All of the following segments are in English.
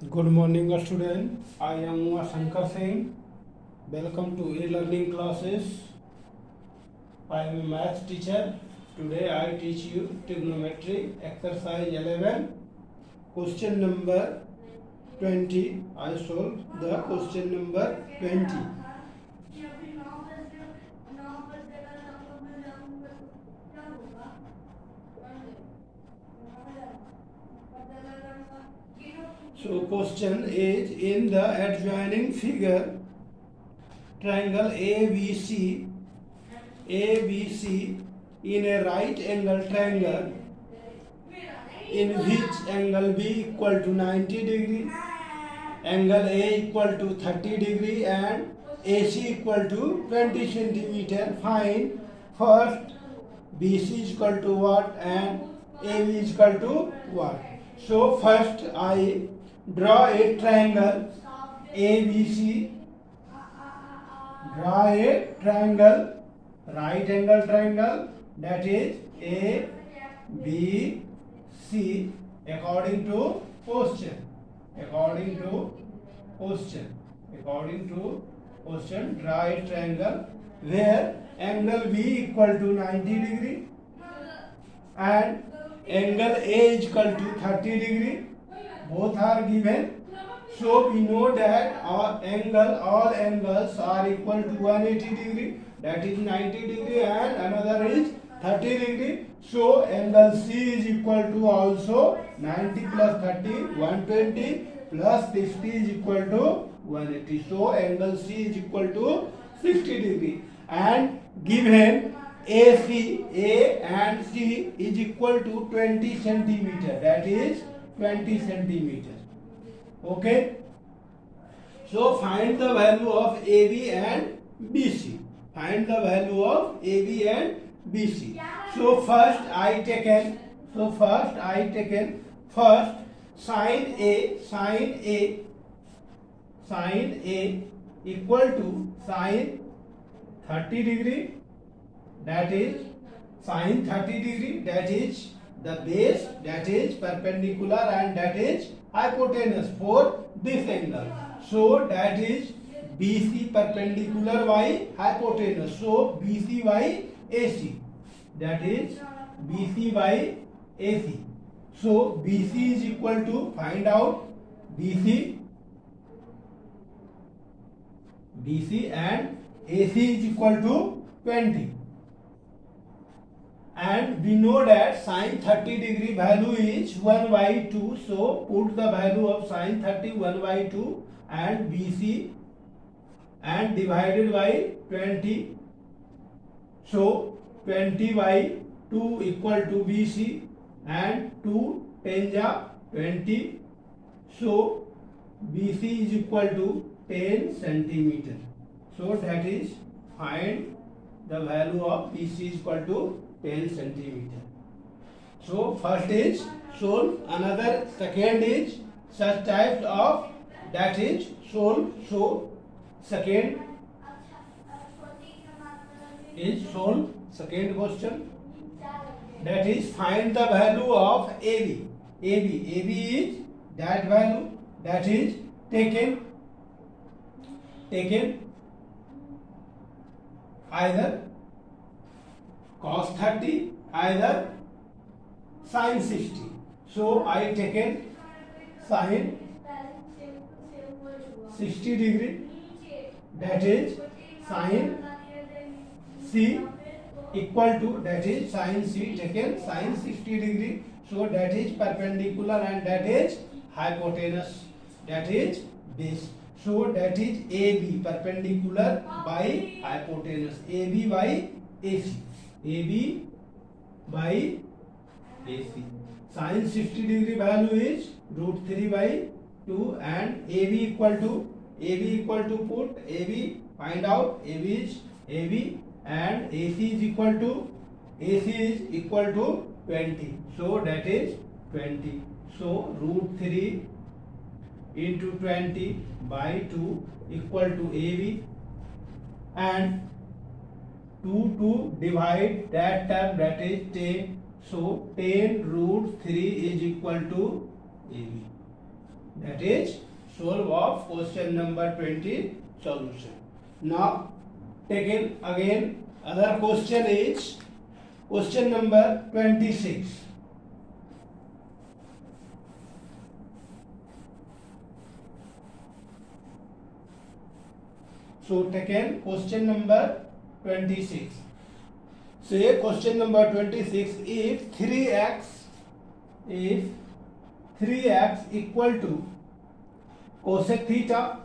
Good morning, student. I am Shankar Singh. Welcome to e-learning classes. I am a math teacher. Today I teach you trigonometry exercise 11. Question number 20. I solve the question number 20. So question is, in the adjoining figure, triangle ABC in a right angle triangle in which angle B equal to 90 degree, angle A equal to 30 degree and AC equal to 20 centimeter. Find first BC is equal to what and AB is equal to what. So first I draw a triangle ABC. Draw a triangle, right angle triangle, that is A, B, C, according to question. According to question, draw a triangle where angle B equal to 90 degree and angle A is equal to 30 degree. Both are given. So we know that all angles are equal to 180 degree, that is 90 degree, and another is 30 degree. So angle C is equal to also 90 plus 30, 120 plus 60 is equal to 180. So angle C is equal to 60 degree. And given AC, A and C is equal to 20 centimeter, that is 20 centimeter. Okay, so find the value of AB and BC. Find the value of AB and BC. So first I taken first sine A equal to sine 30 degree, that is sine 30 degree, that is the base, that is perpendicular, and that is hypotenuse for this angle. So that is BC perpendicular by hypotenuse. So BC by AC, that is BC by AC. So BC is equal to, find out BC and AC is equal to 20. And we know that sine 30 degree value is 1 by 2. So put the value of sine 30 1 by 2 and BC and divided by 20. So 20 by 2 equal to BC and 2 10 20. So BC is equal to 10 centimeter. So that is, find the value of BC is equal to 10 centimeter. So first is solve. Another second is such types of, that is solve. So second is solve second question, that is find the value of AB. AB is that value, that is taken either cos 30, either sin 60. So I taken sin 60 degree, that is sin C equal to, that is sin C taken sin 60 degree. So that is perpendicular and that is hypotenuse, that is base. So that is AB perpendicular by hypotenuse, AB by AC. AB by AC. Sin 60 degree value is root 3 by 2 and AB equal to put AB, find out AB is AB and AC is equal to 20. So that is 20. So root 3 into 20 by 2 equal to AB, and 2 to divide that term, that is 10. So 10 root 3 is equal to AB. That is solve of question number 20 solution. Now taken again other question is question number 26. So taken question number 26. Say question number 26, if 3x equal to cosec theta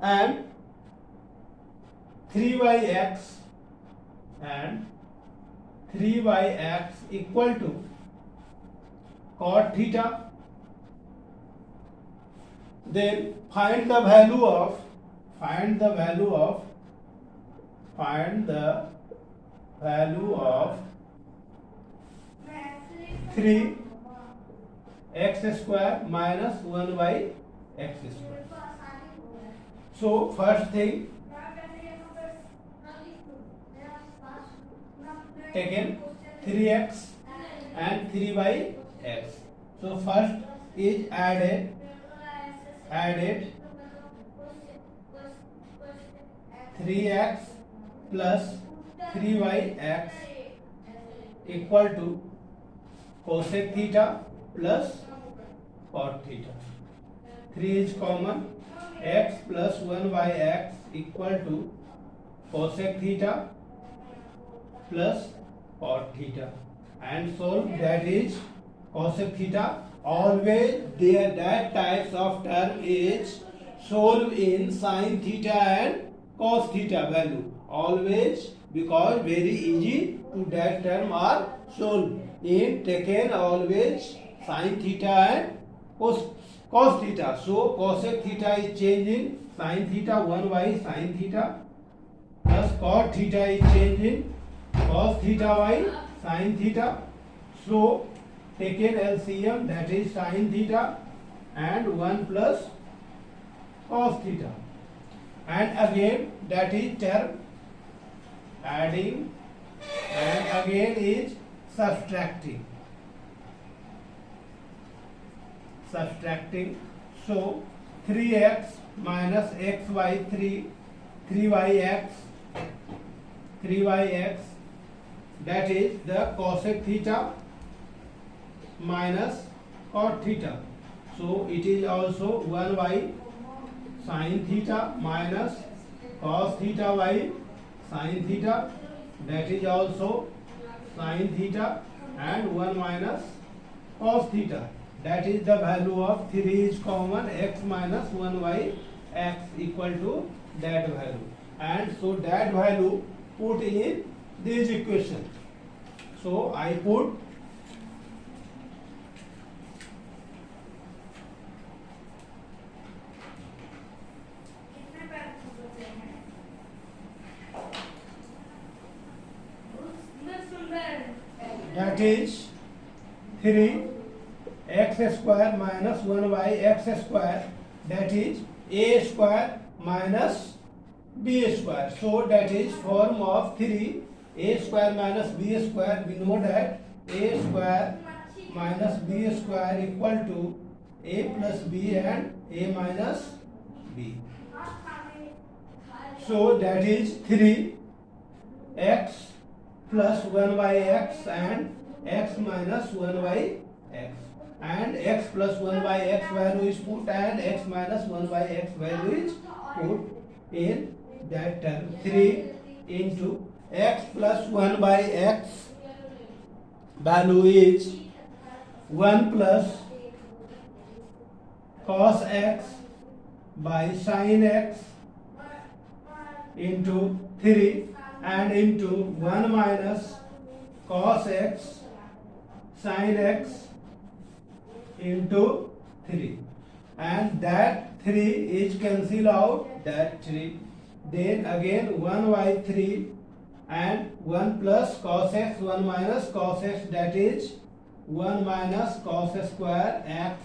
and 3yx equal to cot theta, then find the value of 3x square minus 1y x square. So first thing taken 3x and 3y(x). So first is added 3x plus 3y(x) equal to cosec theta plus cot theta. 3 is common, x plus 1y(x) equal to cosec theta plus cot theta, and solve. That is cosec theta. Always there that types of term is solve in sin theta and cos theta value. Always, because very easy to that term are solved in taken always sin theta and cos theta. So cosec theta is changed in sin theta, 1y sin theta, plus cot theta is changed in cos theta y sin theta. So taken LCM, that is sin theta and 1 plus cos theta, and again that is term adding, and again is subtracting. So 3x minus xy 3yx, that is the cosec theta minus cot theta. So it is also 1y sin theta minus cos theta y sin theta, that is also sin theta, and 1 minus cos theta. That is the value of 3 is common, x minus 1y x equal to that value, and so that value put in this equation. So I put that is 3x square minus 1y x square, that is a square minus b square. So that is form of 3 a square minus b square. We know that a square minus b square equal to a plus b and a minus b. So that is 3x plus 1y(x) and x minus 1y(x), and x plus 1y(x) value is put and x minus 1y(x) value is put in that term. 3 into x plus 1/x value is 1 plus cos x by sin x into 3 and into 1 minus cos x sin x into 3, and that 3 is cancel out, that 3. Then again 1/3 and 1 plus cos x 1 minus cos x, that is 1 minus cos square x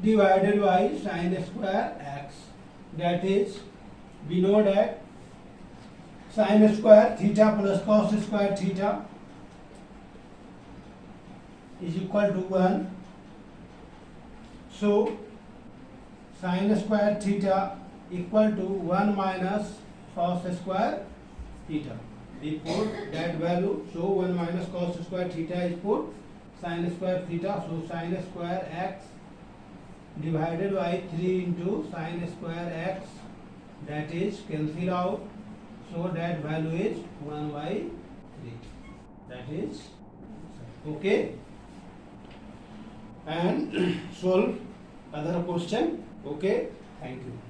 divided by sin square x. That is, we know that sin square theta plus cos square theta is equal to 1. So sin square theta equal to 1 minus cos square theta. We put that value. So 1 minus cos square theta is put sin square theta. So sin square x divided by 3 into sin square x, that is cancel out. So that value is 1 by 3. That is okay. And solve other question. Okay. Thank you.